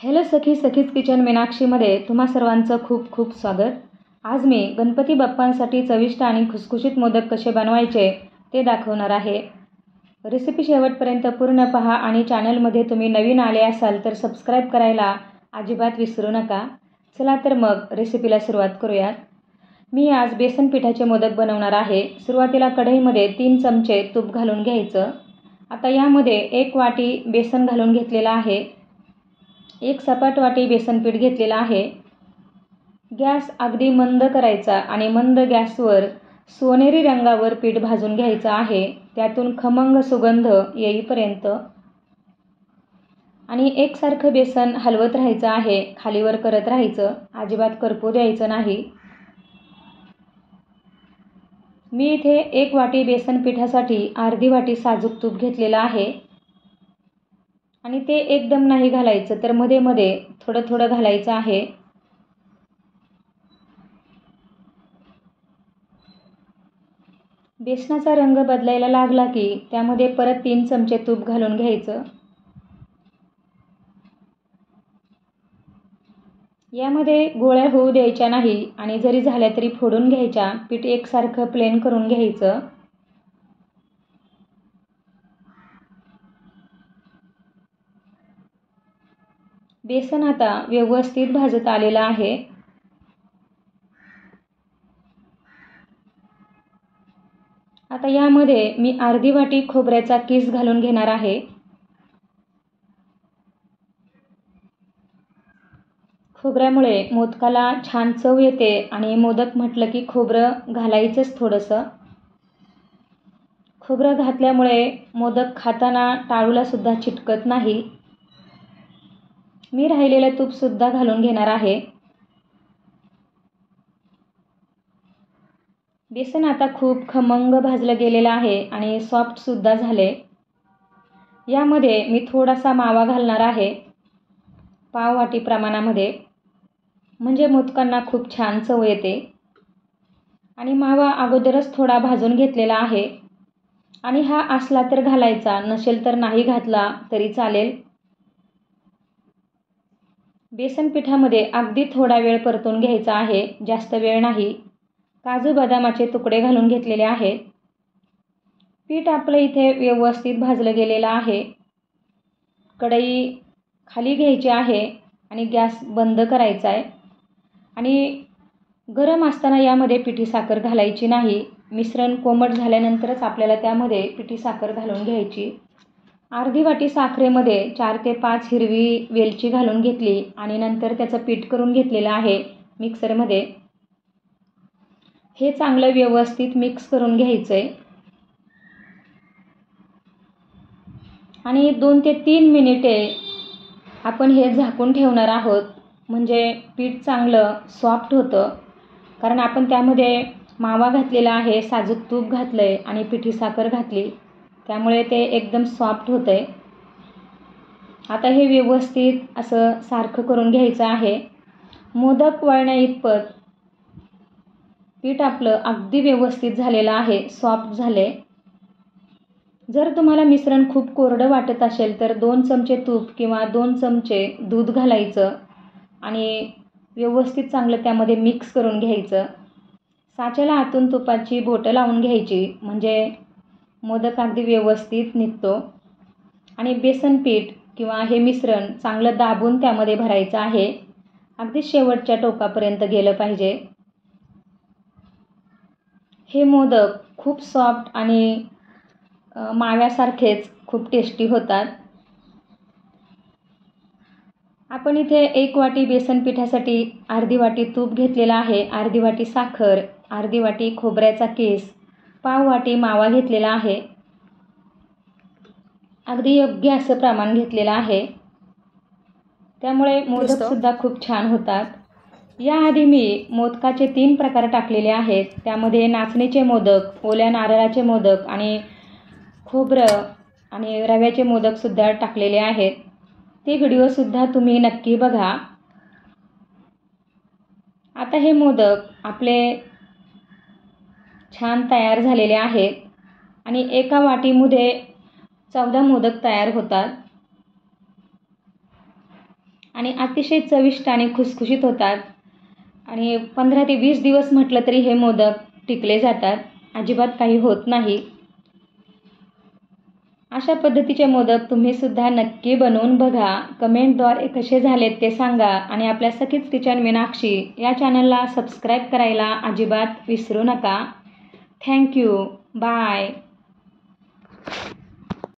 Hello सखी, सखीज kitchen मीनाक्षीमध्ये तुम्हा सर्वांचं खूप खूप स्वागत। आज मी गणपती बाप्पांसाठी चविष्ट आणि खुसखुशीत मोदक कसे बनवायचे ते दाखवणार आहे। रेसिपी शेवटपर्यंत पूर्ण पहा आणि चॅनलमध्ये तुम्ही नवीन आले असाल तर सबस्क्राइब करायला अजिबात विसरू नका। चला तर मग रेसिपीला सुरुवात करूयात। मी आज बेसन पिठाचे मोदक बनवणार आहे। सुरुवातीला कढईमध्ये 3 चमचे तूप घालून घ्यायचं। आता यामध्ये 1 वाटी बेसन घालून घेतलेला आहे। 1 सपाट वाटी बेसन पीठ घेतलेला आहे। गॅस अगदी मंद करायचा आणि मंद गॅसवर सोनेरी रंगावर पीठ भाजून घ्यायचं आहे, त्यातून खमंग सुगंध येईपर्यंत। आणि एकसारखं बेसन हलवत राहायचं आहे, खालीवर करत राहायचं, अजिबात करपू द्यायचं नाही। मी इथे 1 वाटी बेसन पिठासाठी अर्धी वाटी साजूक तूप घेतलेलं आहे आणि ते एकदम नाही घालायचं, तर मध्ये मध्ये थोडं थोडं घालायचं आहे। बेसनाचा रंग बदलायला लागला की त्यामध्ये परत 3 चमचे तूप घालून घ्यायचं। यामध्ये गोळ्या होऊ द्यायच्या नाही आणि जरी झाल्या तरी फोडून घ्यायच्या। पीठ एकसारखं प्लेन करून घ्यायचं। बेसन आता व्यवस्थित भाजत आलेलं आहे। आता यामध्ये मी अर्धी वाटी खोबऱ्याचा किस घालून घेणार आहे। खोबऱ्यामुळे मोदकाला छान चव येते आणि मोदक म्हटलं की खोबरं घालायचंच थोडंसं। खोबरं घातल्यामुळे मोदक खाताना टाळूला सुद्धा चिटकत नाही। मी राहिलेलं तूप सुद्धा घालून घेणार आहे। बेसन आता खूप खमंग भाजलं गेलेलं आहे आणि सॉफ्ट सुद्धा झाले। यामध्ये मी थोडासा मावा घालणार आहे, पाव वाटी प्रमाणामध्ये, म्हणजे मोदकांना खूप छान चव येते। आणि मावा अगोदरच थोडा भाजून घेतलेला आहे आणि हा असला तर घालायचा, नसेल तर नाही घातला तरी चालेल। बेसन पिठामध्ये अगदी थोडा वेळ परतून घ्यायचा आहे, जास्त वेळ नाही। काजू बदामाचे तुकडे घालून घेतलेले आहेत। पीठ आपलं इथे व्यवस्थित भाजलं गेलेलं आहे। कढई खाली घ्यायची आहे आणि गॅस बंद करायचा आहे आणि गरम असताना यामध्ये पिठी साखर घालायची नाही। मिश्रण कोमट झाल्यानंतरच आपल्याला त्यामध्ये पिठी साखर घालून घ्यायची। अर्धी वाटी साखरेमध्ये 4 ते 5 हिरवी वेलची घालून घेतली आणि नंतर त्याचं पीठ करून घेतलेलं आहे मिक्सरमध्ये। हे चांगलं व्यवस्थित मिक्स करून घ्यायचंय आणि 2 ते 3 मिनिटे आपण हे झाकून ठेवणार आहोत, म्हणजे पीठ चांगलं सॉफ्ट होतं। कारण आपण त्यामध्ये मावा घातलेला आहे, साजूक तूप घातलंय आणि पिठी साखर घातली, त्यामुळे ते एकदम सॉफ्ट होतंय। आता हे व्यवस्थित असं सारखं करून घ्यायचं आहे। मोदक वळण्या इतपत पीठ आपलं अगदी व्यवस्थित झालेलं आहे, सॉफ्ट झाले। जर तुम्हाला मिश्रण खूप कोरडं वाटत असेल तर 2 चमचे तूप किंवा 2 चमचे दूध घालायचं आणि व्यवस्थित चांगलं त्यामध्ये मिक्स करून घ्यायचं। साच्याला आतून तुपाची बोटं लावून घ्यायची, म्हणजे मोदक अगदी व्यवस्थित निघतो। आणि बेसन पीठ किंवा हे मिश्रण चांगलं दाबून त्यामध्ये भरायचं आहे, अगदी शेवटच्या टोकापर्यंत गेलं पाहिजे। हे मोदक खूप सॉफ्ट आणि माव्यासारखेच खूप टेस्टी होतात। आपण इथे 1 वाटी बेसन पिठासाठी अर्धी वाटी तूप घेतलेला आहे, अर्धी वाटी साखर, अर्धी वाटी खोबऱ्याचा किस, पाव वाटी मावा घेतलेला आहे। अगदी योग्य असं प्रमाण घेतलेलं आहे, त्यामुळे मोदक सुद्धा खूप छान होतात। याआधी मी मोदकाचे 3 प्रकार टाकलेले आहेत, त्यामध्ये नाचणीचे मोदक, ओल्या नारळाचे मोदक आणि खोबरं आणि रव्याचे मोदक सुद्धा टाकलेले आहेत। ते व्हिडिओ सुद्धा तुम्ही नक्की बघा। आता हे मोदक आपले छान तयार झालेले आहेत आणि एका वाटीमध्ये 14 मोदक तयार होतात आणि अतिशय चविष्ट आणि खुसखुशीत होतात. आणि 15 ते 20 दिवस म्हटलं तरी हे मोदक टिकले जातात, अजिबात काही होत नाही. अशा पद्धतीचे मोदक तुम्हीसुद्धा नक्की बनवून बघा. कमेंटद्वारे कसे झालेत ते सांगा आणि आपल्या सखीच किचन मीनाक्षी या चॅनलला सबस्क्राईब करायला अजिबात विसरू नका. थँक्यू. बाय.